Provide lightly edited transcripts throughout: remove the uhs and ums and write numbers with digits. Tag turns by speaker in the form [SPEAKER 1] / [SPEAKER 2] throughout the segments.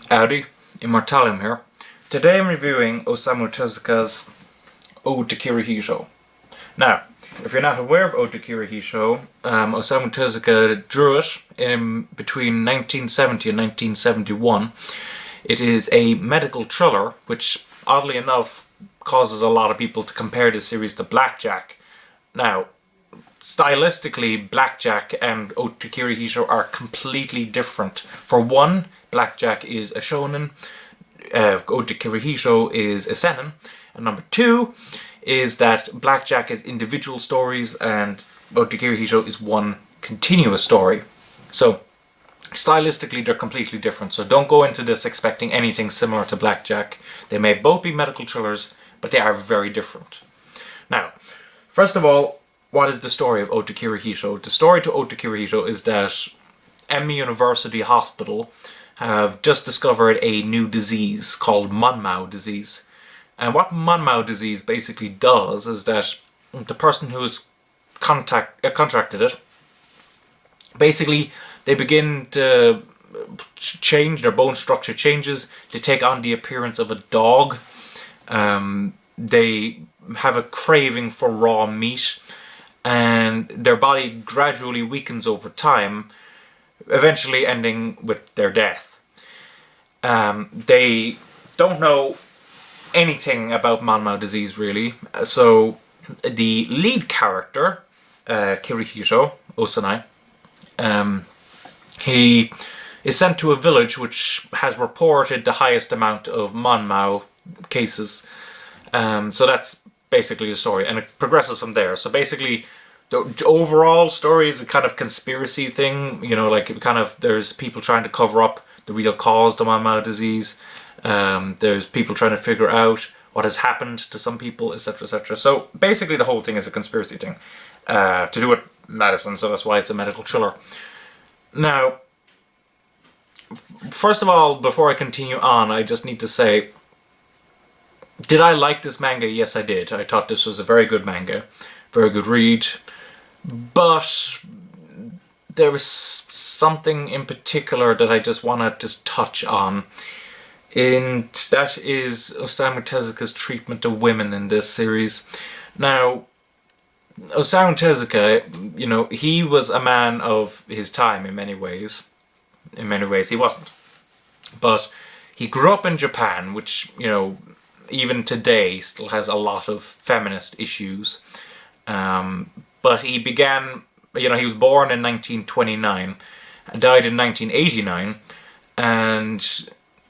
[SPEAKER 1] Howdy, Immortalium here. Today I'm reviewing Osamu Tezuka's Ode to Kirihito. Now, if you're not aware of Ode to Kirihito, Osamu Tezuka drew it in between 1970 and 1971. It is a medical thriller, which oddly enough causes a lot of people to compare this series to Blackjack. Now, stylistically, Blackjack and Ode to Kirihito are completely different. For one, Blackjack is a shonen, Ode to Kirihito is a seinen, and number two is that Blackjack is individual stories and Ode to Kirihito is one continuous story. So, stylistically they're completely different, so don't go into this expecting anything similar to Blackjack. They may both be medical thrillers, but they are very different. Now, first of all, what is the story of Ode to Kirihito? The story to Ode to Kirihito is that Emi University Hospital have just discovered a new disease called Monmouth disease. And what Monmouth disease basically does is that the person who has contracted it, basically they begin to change, their bone structure changes, they take on the appearance of a dog, they have a craving for raw meat, and their body gradually weakens over time, eventually ending with their death. They don't know anything about Monmouth disease really, so the lead character, Kirihito, Osanai, he is sent to a village which has reported the highest amount of Monmouth cases. So that's basically the story, and it progresses from there. So basically, the overall story is a kind of conspiracy thing, you know, like kind of there's people trying to cover up the real cause of Monmouth disease. There's people trying to figure out what has happened to some people, etc., etc. So basically, the whole thing is a conspiracy thing to do with medicine. So that's why it's a medical thriller. Now, first of all, before I continue on, I just need to say, did I like this manga? Yes, I did. I thought this was a very good manga, very good read, but there was something in particular that I just want to just touch on, and that is Osamu Tezuka's treatment of women in this series. Now, Osamu Tezuka, you know, he was a man of his time in many ways. In many ways he wasn't. But he grew up in Japan, which, you know, even today still has a lot of feminist issues. But he began, you know, he was born in 1929 and died in 1989, and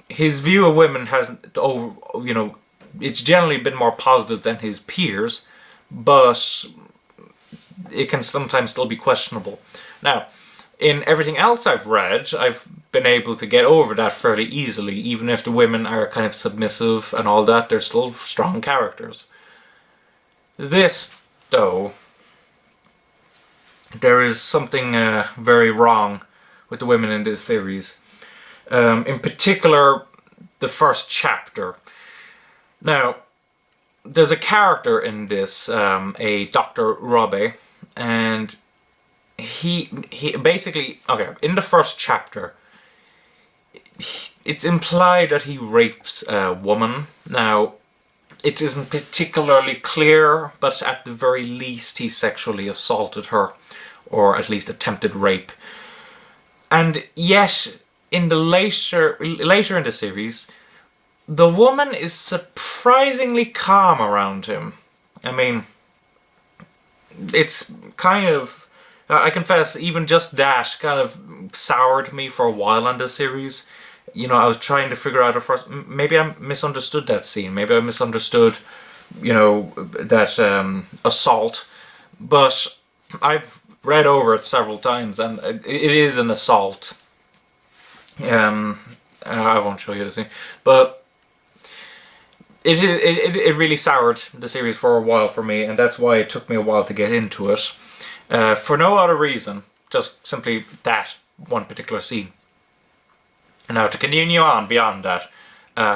[SPEAKER 1] his view of women hasn't, you know, it's generally been more positive than his peers, but it can sometimes still be questionable. Now, in everything else I've read, I've been able to get over that fairly easily. Even if the women are kind of submissive and all that, they're still strong characters. This, though, there is something very wrong with the women in this series. In particular, the first chapter. Now, there's a character in this, a Dr. Urabe, and he basically, okay, in the first chapter, it's implied that he rapes a woman. Now, it isn't particularly clear, but at the very least he sexually assaulted her, or at least attempted rape. And yet, in the later in the series, the woman is surprisingly calm around him. I mean, it's kind of, I confess, even just that kind of soured me for a while on this series. You know, I was trying to figure out at first, maybe I misunderstood that scene, maybe I misunderstood, you know, that assault, but I've read over it several times, and it is an assault. I won't show you the scene, but it really soured the series for a while for me, and that's why it took me a while to get into it. For no other reason, just simply that one particular scene. Now, to continue on beyond that,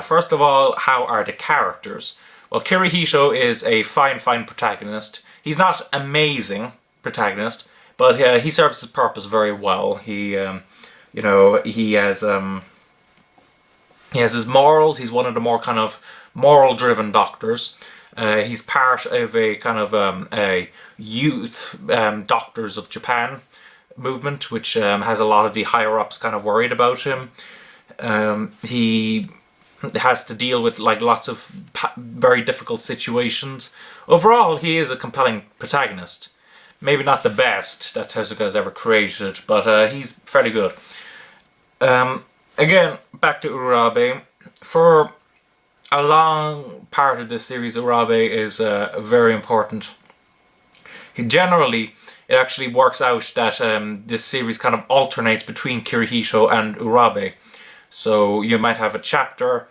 [SPEAKER 1] first of all, how are the characters? Well, Kirihito is a fine protagonist. He's not amazing protagonist, but he serves his purpose very well. He, you know, he has He has his morals. He's one of the more kind of moral-driven doctors. He's part of a kind of a youth doctors of Japan movement, which has a lot of the higher-ups kind of worried about him. He has to deal with like lots of very difficult situations. Overall, he is a compelling protagonist. Maybe not the best that Tezuka has ever created, but he's fairly good. Again, back to Urabe. For a long part of this series, Urabe is very important. Generally, it actually works out that this series kind of alternates between Kirihito and Urabe. So you might have a chapter,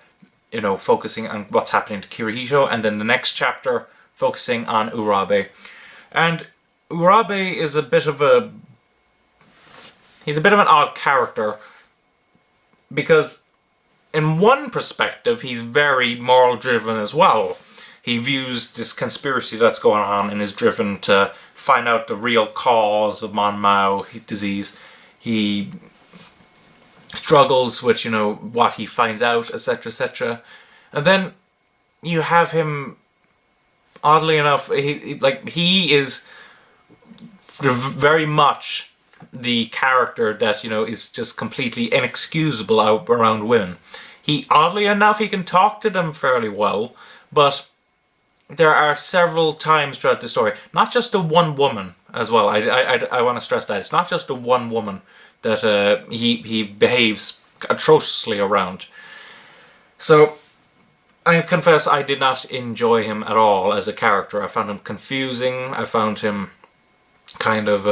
[SPEAKER 1] focusing on what's happening to Kirihito, and then the next chapter focusing on Urabe. And Urabe is he's a bit of an odd character, because in one perspective he's very moral driven as well. He views this conspiracy that's going on and is driven to find out the real cause of Monmouth disease. He struggles with, what he finds out, etc., etc. And then you have him, oddly enough, he is very much the character that, is just completely inexcusable out around women. Oddly enough, he can talk to them fairly well, but there are several times throughout the story, not just the one woman as well. I want to stress that it's not just the one woman that he behaves atrociously around. So I confess I did not enjoy him at all as a character. I found him confusing. I found him kind of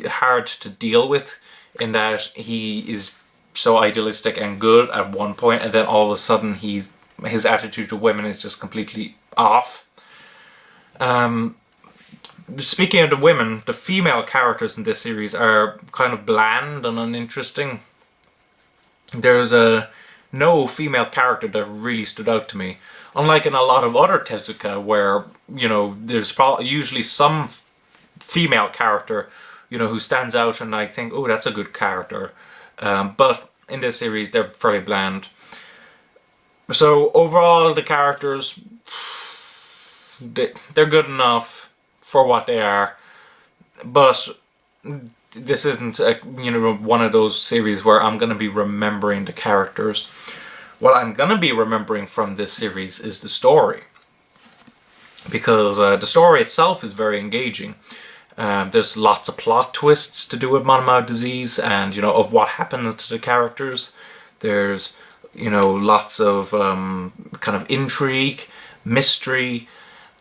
[SPEAKER 1] hard to deal with, in that he is so idealistic and good at one point, and then all of a sudden his attitude to women is just completely off. Speaking of the women, the female characters in this series are kind of bland and uninteresting. There's no female character that really stood out to me. Unlike in a lot of other Tezuka, where, there's usually some female character, who stands out and I think, oh, that's a good character. But in this series, they're fairly bland. So overall, the characters, they're good enough for what they are. But this isn't one of those series where I'm going to be remembering the characters. What I'm going to be remembering from this series is the story. Because the story itself is very engaging. There's lots of plot twists to do with Monmouth disease and, of what happens to the characters. There's, lots of kind of intrigue, mystery,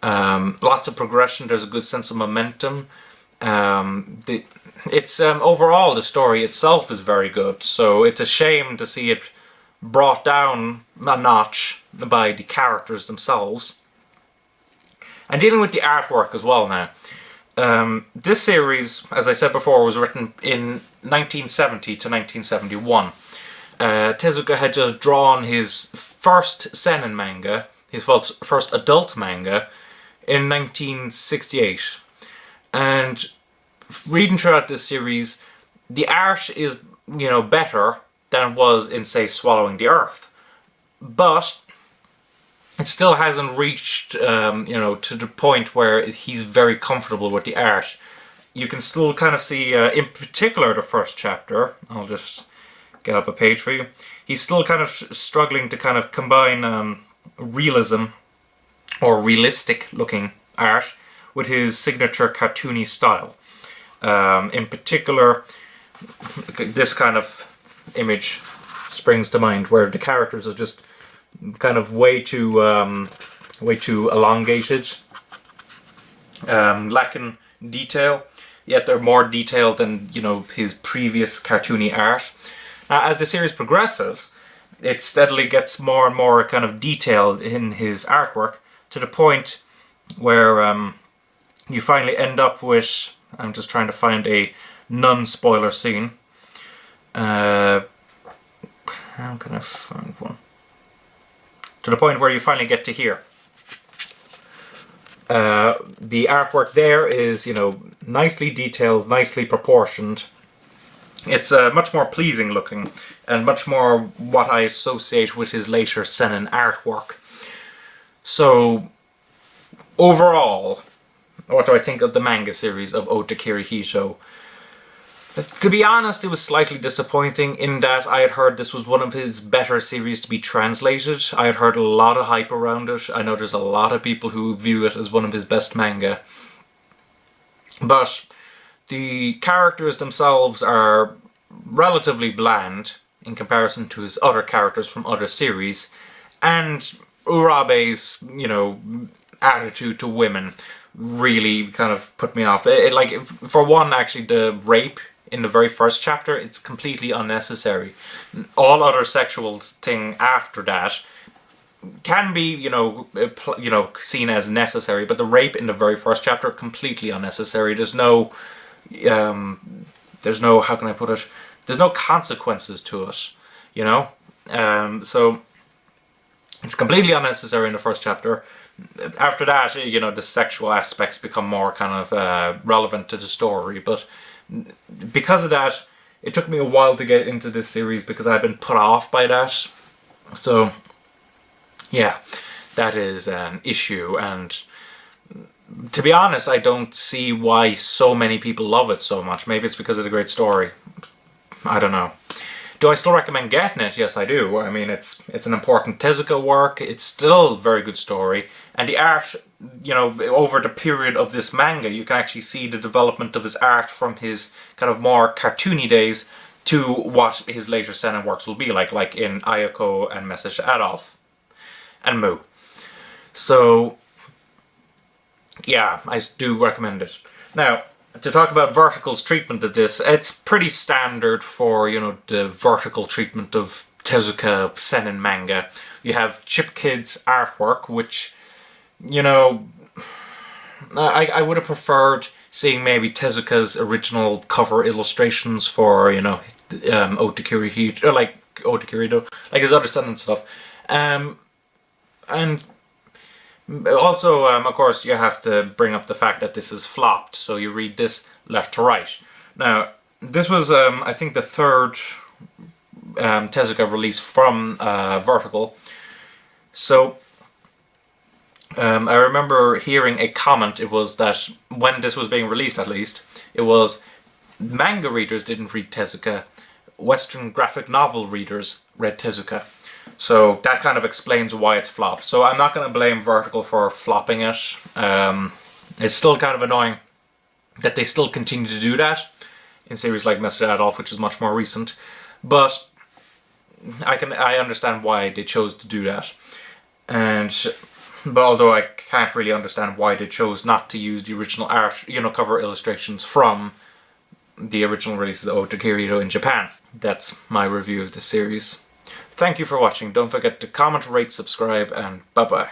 [SPEAKER 1] lots of progression. There's a good sense of momentum. Overall, the story itself is very good. So it's a shame to see it brought down a notch by the characters themselves. And dealing with the artwork as well now. This series, as I said before, was written in 1970 to 1971. Tezuka had just drawn his first seinen manga, his first adult manga, in 1968. And reading throughout this series, the art is, better than it was in, say, Swallowing the Earth. But it still hasn't reached, to the point where he's very comfortable with the art. You can still kind of see, in particular, the first chapter. I'll just get up a page for you. He's still kind of struggling to kind of combine realism or realistic-looking art with his signature cartoony style. In particular, this kind of image springs to mind, where the characters are just kind of way too elongated, lacking detail. Yet they're more detailed than his previous cartoony art. Now, as the series progresses, it steadily gets more and more kind of detailed in his artwork, to the point where you finally end up with, I'm just trying to find a non-spoiler scene. How can I find one? To the point where you finally get to here. The artwork there is, nicely detailed, nicely proportioned. It's much more pleasing looking, and much more what I associate with his later seinen artwork. So, overall, what do I think of the manga series of Ode to Kirihito? To be honest, it was slightly disappointing in that I had heard this was one of his better series to be translated. I had heard a lot of hype around it. I know there's a lot of people who view it as one of his best manga. But the characters themselves are relatively bland in comparison to his other characters from other series. And Urabe's, attitude to women really kind of put me off. For one, actually, the rape in the very first chapter, it's completely unnecessary. All other sexual thing after that can be, seen as necessary, but the rape in the very first chapter, completely unnecessary. There's no, how can I put it? There's no consequences to it, so it's completely unnecessary in the first chapter. After that, the sexual aspects become more kind of relevant to the story, but because of that, it took me a while to get into this series because I've been put off by that. So, yeah, that is an issue, and to be honest, I don't see why so many people love it so much. Maybe it's because of the great story. I don't know. Do I still recommend getting it? Yes, I do. I mean, it's an important Tezuka work. It's still a very good story. And the art, over the period of this manga, you can actually see the development of his art from his kind of more cartoony days to what his later seinen works will be like in Ayako and Message to Adolf and Mu. So, yeah, I do recommend it. Now, to talk about Vertical's treatment of this, it's pretty standard for, the Vertical treatment of Tezuka seinen manga. You have Chip Kid's artwork, which, I would have preferred seeing maybe Tezuka's original cover illustrations for, Ode to Kirihito, or like Ode to Kirihito, like his other seinen stuff. And also, of course, you have to bring up the fact that this is flopped, so you read this left to right. Now, this was, I think, the third Tezuka release from Vertical. So, I remember hearing a comment, it was that when this was being released at least, it was manga readers didn't read Tezuka, Western graphic novel readers read Tezuka. So that kind of explains why it's flopped. So I'm not going to blame Vertical for flopping it. It's still kind of annoying that they still continue to do that in series like Message to Adolf, which is much more recent. But I understand why they chose to do that. But although I can't really understand why they chose not to use the original art, cover illustrations from the original releases of Ode to Kirihito in Japan. That's my review of the series. Thank you for watching. Don't forget to comment, rate, subscribe, and bye-bye.